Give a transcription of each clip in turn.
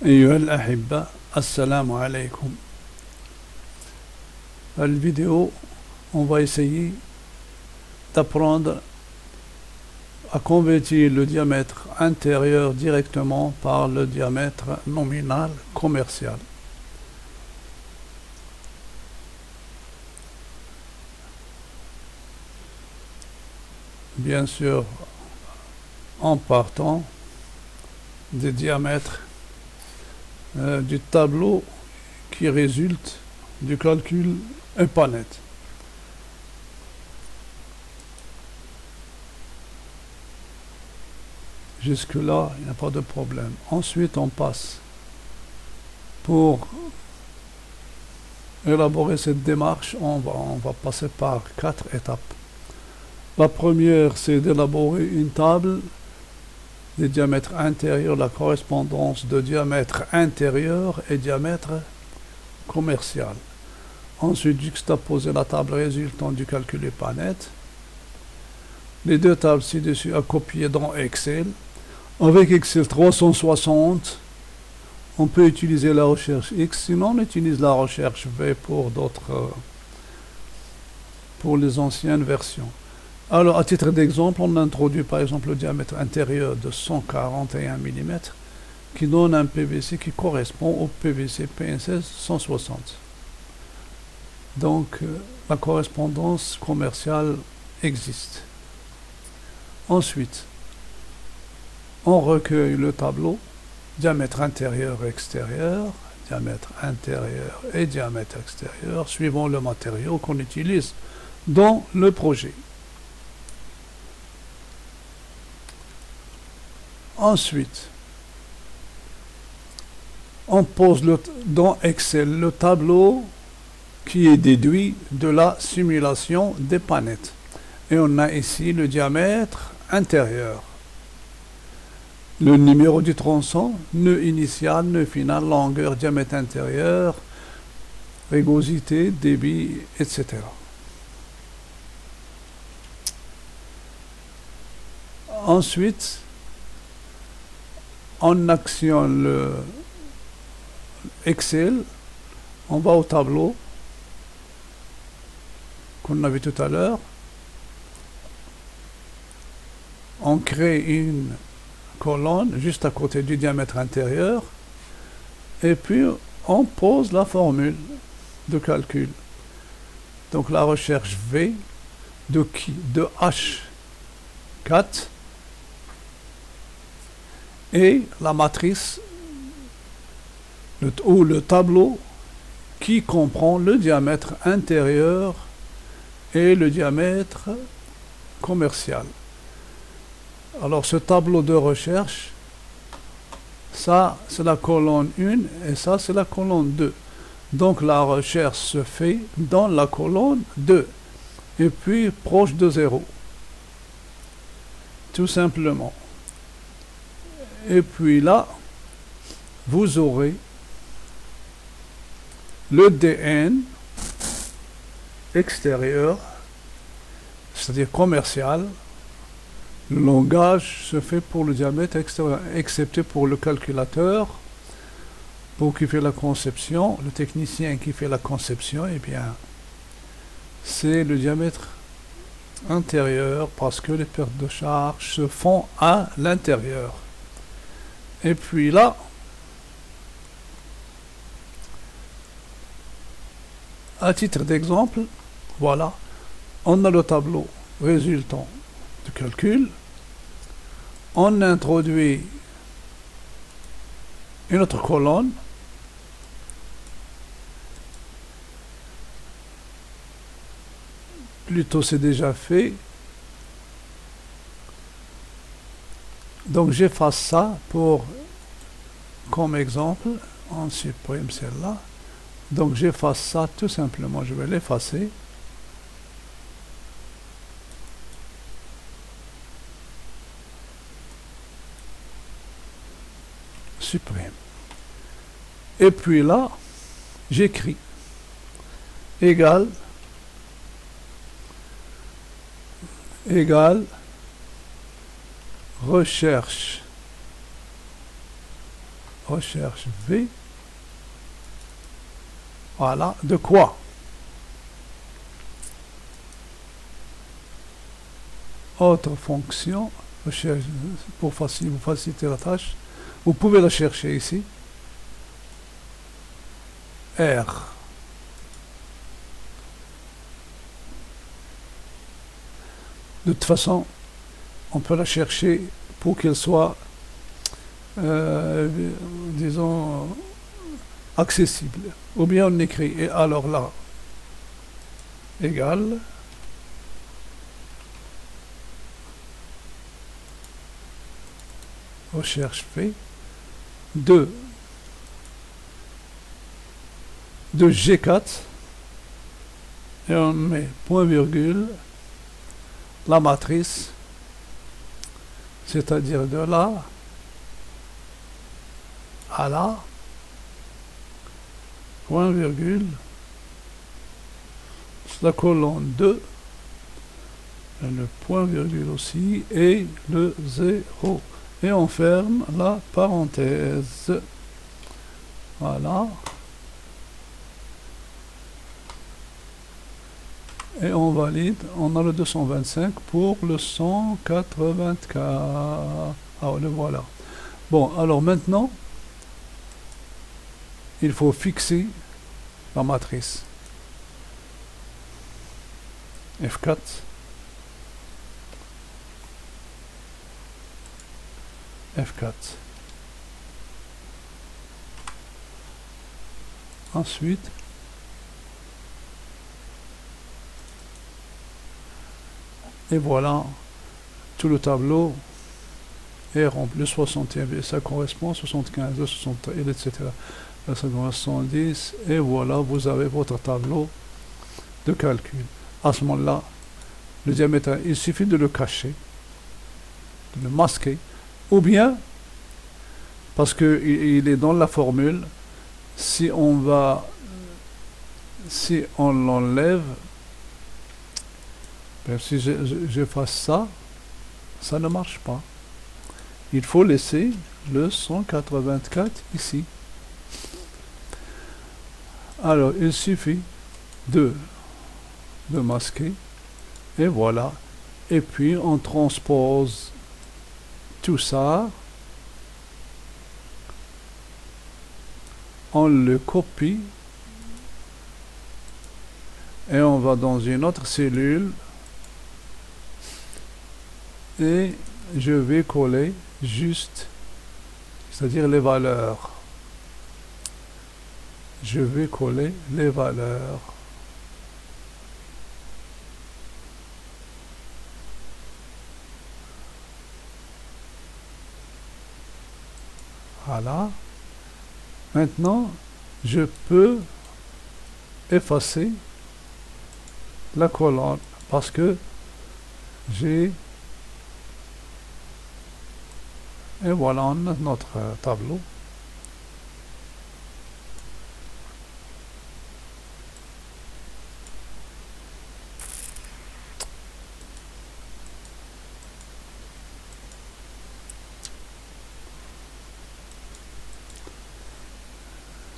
أيها الأحبة السلام عليكم. Dans la vidéo, on va essayer d'apprendre à convertir le diamètre intérieur directement par le diamètre nominal commercial. Bien sûr, en partant des diamètres du tableau qui résulte du calcul EPANET. Jusque-là, il n'y a pas de problème. Ensuite, on passe pour élaborer cette démarche. On va passer par 4 étapes. La première, c'est d'élaborer une table des diamètres intérieurs, la correspondance de diamètre intérieur et diamètre commercial. Ensuite, juxtaposer la table résultant du calcul EPANET. Les deux tables ci-dessus à copier dans Excel. Avec Excel 360, on peut utiliser la recherche X, sinon on utilise la recherche V pour les anciennes versions. Alors, à titre d'exemple, on introduit par exemple le diamètre intérieur de 141 mm qui donne un PVC qui correspond au PVC PN16 160. Donc, la correspondance commerciale existe. Ensuite, on recueille le tableau, diamètre intérieur et extérieur, diamètre intérieur et diamètre extérieur, suivant le matériau qu'on utilise dans le projet. Ensuite, on pose dans Excel le tableau qui est déduit de la simulation d'EPANET. Et on a ici le diamètre intérieur. Le numéro du tronçon, nœud initial, nœud final, longueur, diamètre intérieur, rugosité, débit, etc. Ensuite, on actionne le Excel, on va au tableau qu'on a vu tout à l'heure, on crée une colonne juste à côté du diamètre intérieur et puis on pose la formule de calcul. Donc la recherche V de H4 et la matrice ou le tableau qui comprend le diamètre intérieur et le diamètre commercial. Alors ce tableau de recherche, ça c'est la colonne 1 et ça c'est la colonne 2. Donc la recherche se fait dans la colonne 2 et puis proche de 0. Tout simplement. Et puis là, vous aurez le DN extérieur, c'est-à-dire commercial. Le langage se fait pour le diamètre extérieur, excepté pour le calculateur, pour qui fait la conception, le technicien qui fait la conception, eh bien, c'est le diamètre intérieur parce que les pertes de charge se font à l'intérieur. Et puis là, à titre d'exemple, voilà, on a le tableau résultant du calcul. On introduit une autre colonne. Plutôt, c'est déjà fait. Donc, j'efface ça comme exemple. On supprime celle-là. Donc, j'efface ça tout simplement. Je vais l'effacer. Supprime. Et puis là, j'écris égal recherche recherche V. Voilà, de quoi? Autre fonction, recherche pour vous faciliter la tâche. Vous pouvez la chercher ici. R. De toute façon, on peut la chercher pour qu'elle soit, disons, accessible. Ou bien on écrit, et alors là, égale, recherche fait, de G4, et on met point virgule, la matrice, c'est-à-dire de là à là, point virgule, la colonne 2, le point virgule aussi, et le 0. Et on ferme la parenthèse. Voilà. Et on valide, on a le 225 pour le 184. Ah, le voilà. Bon, alors maintenant, il faut fixer la matrice. F4. F4. Ensuite, et voilà, tout le tableau est rempli. Le 61, ça correspond 75, 60, etc. Là, ça correspond 110, et voilà, vous avez votre tableau de calcul. À ce moment-là, le diamètre, il suffit de le cacher, de le masquer, ou bien, parce qu'il est dans la formule, si on l'enlève, ben, si je fasse ça, ça ne marche pas. Il faut laisser le 184 ici. Alors, il suffit de masquer, et voilà. Et puis, on transpose tout ça, on le copie, et on va dans une autre cellule, et je vais coller juste, c'est-à-dire les valeurs. Je vais coller les valeurs. Voilà. Maintenant, je peux effacer la colonne parce que j'ai... Et voilà, on a notre tableau.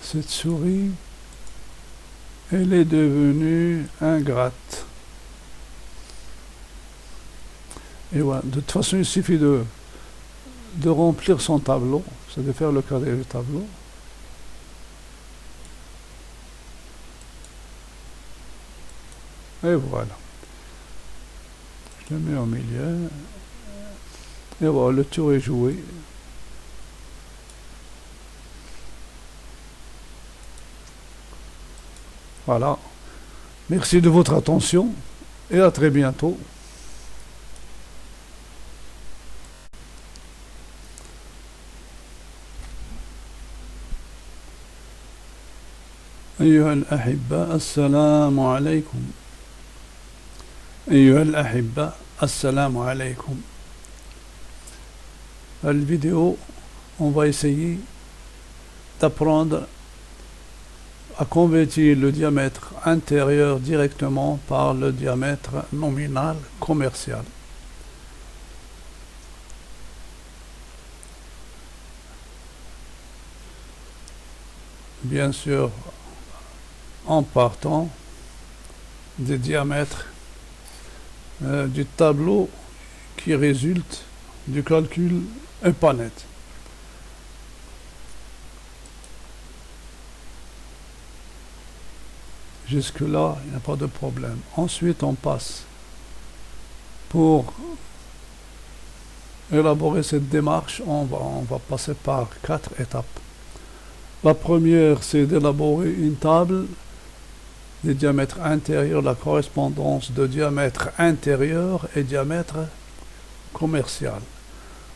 Cette souris, elle est devenue ingrate. Et voilà, de toute façon, il suffit de remplir son tableau, c'est de faire le carré du tableau. Et voilà. Je le mets au milieu. Et voilà, le tour est joué. Voilà. Merci de votre attention et à très bientôt. أيها الأحبة السلام عليكم. أيها الأحبة السلام عليكم. La vidéo, on va essayer d'apprendre à convertir le diamètre intérieur directement par le diamètre nominal commercial. bien sûr, en partant des diamètres du tableau qui résulte du calcul EPANET. Jusque-là, il n'y a pas de problème. Ensuite, on passe pour élaborer cette démarche. On va passer par 4 étapes. La première, c'est d'élaborer une table des diamètres intérieurs, la correspondance de diamètre intérieur et diamètre commercial.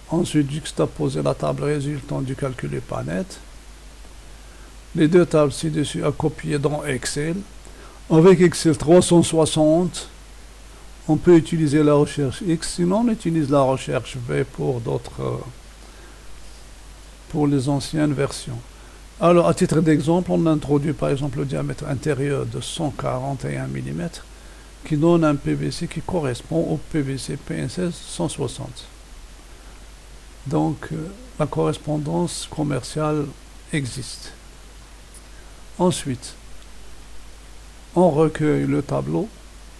Ensuite, juxtaposer la table résultant du calcul EPANET. Les deux tables ci-dessus à copier dans Excel. Avec Excel 360, on peut utiliser la recherche X, sinon on utilise la recherche V pour pour les anciennes versions. Alors, à titre d'exemple, on introduit par exemple le diamètre intérieur de 141 mm qui donne un PVC qui correspond au PVC PN16 160. Donc, la correspondance commerciale existe. Ensuite, on recueille le tableau,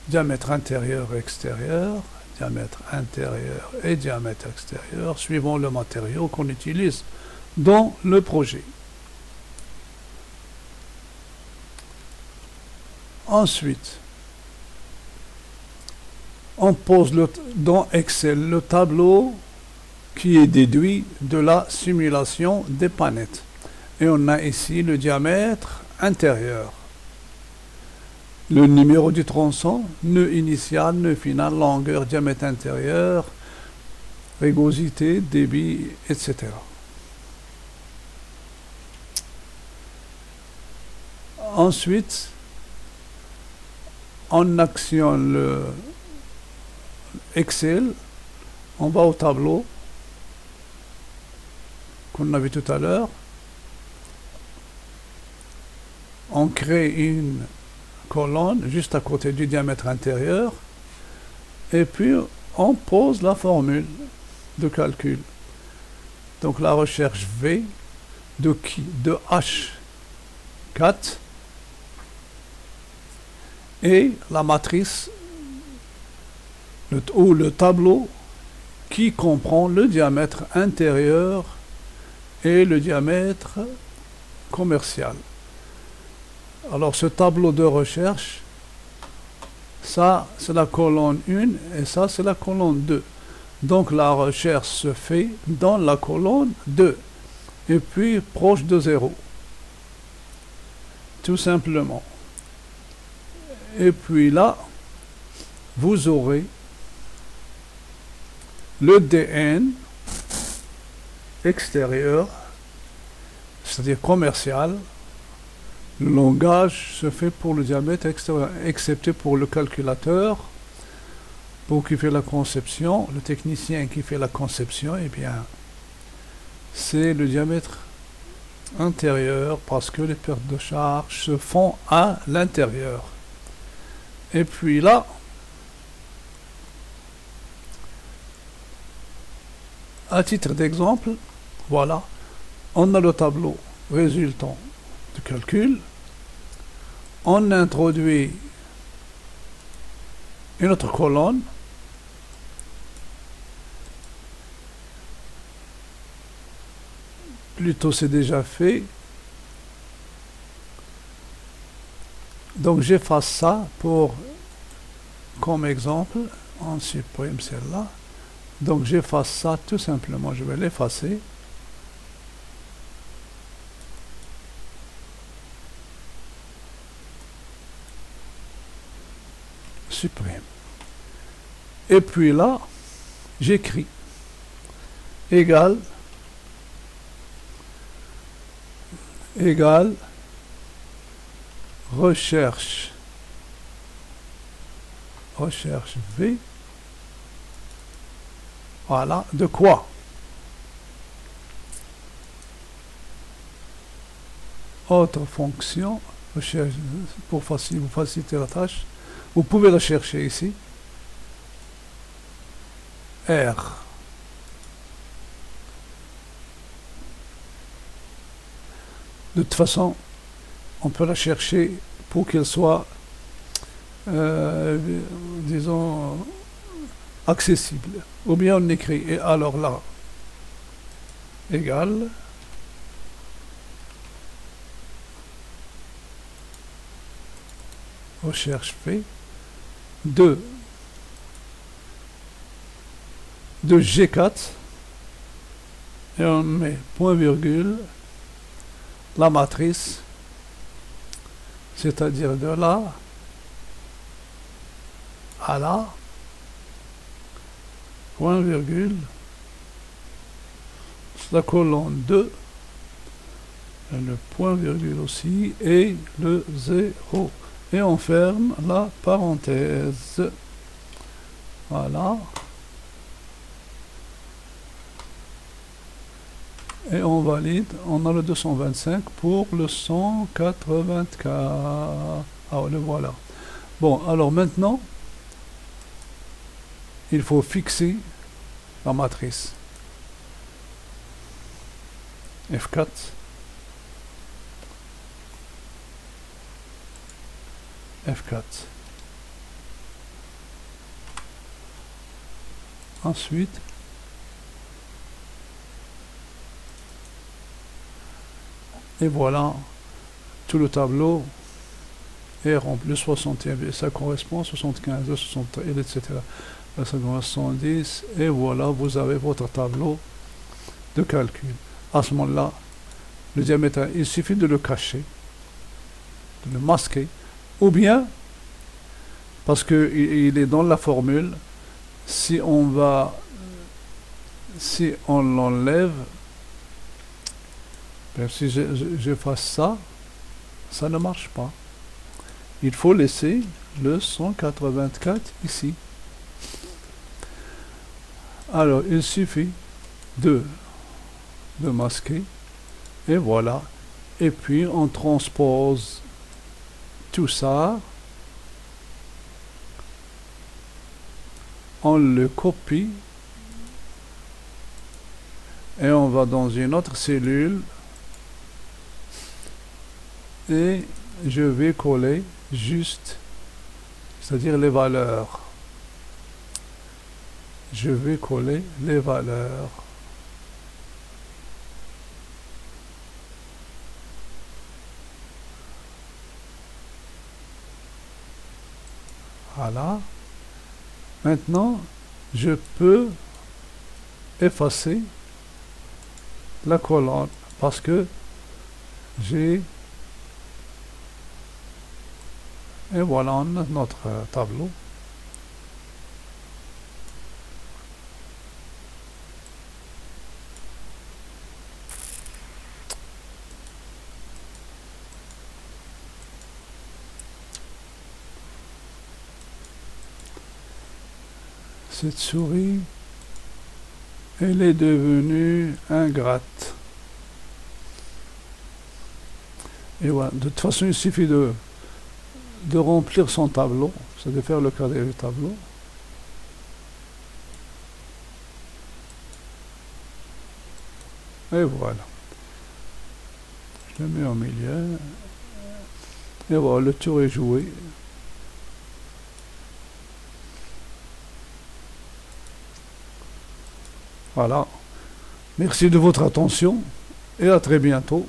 diamètre intérieur et extérieur, diamètre intérieur et diamètre extérieur, suivant le matériau qu'on utilise dans le projet. Ensuite, on pose dans Excel le tableau qui est déduit de la simulation des EPANET. Et on a ici le diamètre intérieur. Le numéro du tronçon, nœud initial, nœud final, longueur, diamètre intérieur, rugosité, débit, etc. Ensuite, on actionne le Excel, on va au tableau qu'on a vu tout à l'heure, on crée une colonne juste à côté du diamètre intérieur et puis on pose la formule de calcul. Donc la recherche V de qui? De H4 et la matrice ou le tableau qui comprend le diamètre intérieur et le diamètre commercial. Alors ce tableau de recherche, ça c'est la colonne 1 et ça c'est la colonne 2. Donc la recherche se fait dans la colonne 2 et puis proche de 0. Tout simplement. Et puis là, vous aurez le DN extérieur, c'est-à-dire commercial. Le langage se fait pour le diamètre extérieur, excepté pour le calculateur, pour qui fait la conception, le technicien qui fait la conception, eh bien, c'est le diamètre intérieur parce que les pertes de charge se font à l'intérieur. Et puis là, à titre d'exemple, voilà, on a le tableau résultant du calcul, on introduit une autre colonne, plutôt c'est déjà fait, donc j'efface ça comme exemple, on supprime celle-là, donc j'efface ça tout simplement, je vais l'effacer. Supprime. Et puis là, j'écris égal recherche V. Voilà, de quoi? Autre fonction, recherche pour vous faciliter la tâche. Vous pouvez la chercher ici. R. De toute façon, on peut la chercher pour qu'elle soit, disons, accessible. Ou bien on écrit, et alors là, égale, recherche fait, de G4, et on met point virgule, la matrice, c'est-à-dire de là à là, point virgule, la colonne 2, le point virgule aussi, et le 0. Et on ferme la parenthèse. Voilà. Et on valide, on a le 225 pour le 184. Ah, le voilà. Bon, alors maintenant, il faut fixer la matrice. F4. F4. Ensuite, et voilà, tout le tableau est rempli. Le 61, ça correspond à 75, le 60, etc. Là, ça correspond à 110, et voilà, vous avez votre tableau de calcul. À ce moment-là, le diamètre, il suffit de le cacher, de le masquer, ou bien, parce qu'il est dans la formule, si on l'enlève, si je fasse ça, ça ne marche pas. Il faut laisser le 184 ici. Alors, il suffit de masquer, et voilà. Et puis, on transpose tout ça, on le copie, et on va dans une autre cellule, et je vais coller juste, c'est-à-dire les valeurs. Je vais coller les valeurs. Voilà. Maintenant, je peux effacer la colonne parce que j'ai... Et voilà notre tableau. Cette souris, elle est devenue ingrate. Et voilà, de toute façon, il suffit de remplir son tableau, c'est de faire le carré du tableau. Et voilà. Je le mets au milieu. Et voilà, le tour est joué. Voilà. Merci de votre attention et à très bientôt.